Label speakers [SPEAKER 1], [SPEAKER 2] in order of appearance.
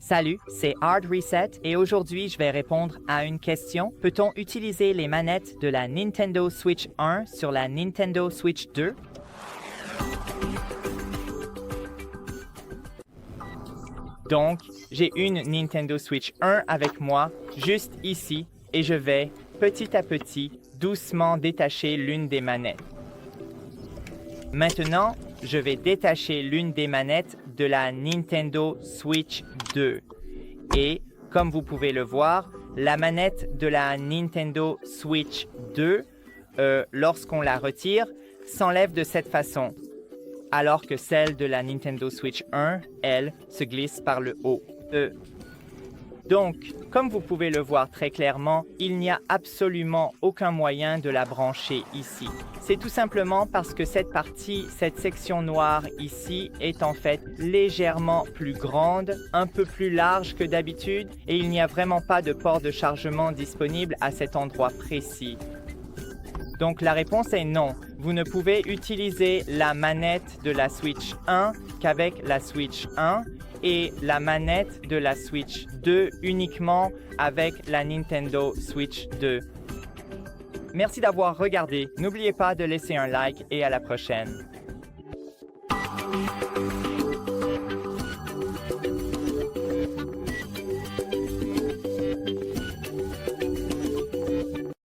[SPEAKER 1] Salut, c'est Hard Reset et aujourd'hui je vais répondre à une question. Peut-on utiliser les manettes de la Nintendo Switch 1 sur la Nintendo Switch 2? Donc, j'ai une Nintendo Switch 1 avec moi, juste ici, et je vais, petit à petit, doucement détacher l'une des manettes. Maintenant, je vais détacher l'une des manettes de la Nintendo Switch 2. Et, comme vous pouvez le voir, la manette de la Nintendo Switch 2, lorsqu'on la retire, s'enlève de cette façon, alors que celle de la Nintendo Switch 1, elle, se glisse par le haut. Donc, comme vous pouvez le voir très clairement, il n'y a absolument aucun moyen de la brancher ici. C'est tout simplement parce que cette section noire ici est en fait légèrement plus grande, un peu plus large que d'habitude, et il n'y a vraiment pas de port de chargement disponible à cet endroit précis. Donc la réponse est non. Vous ne pouvez utiliser la manette de la Switch 1 qu'avec la Switch 1 et la manette de la Switch 2 uniquement avec la Nintendo Switch 2. Merci d'avoir regardé. N'oubliez pas de laisser un like et à la prochaine.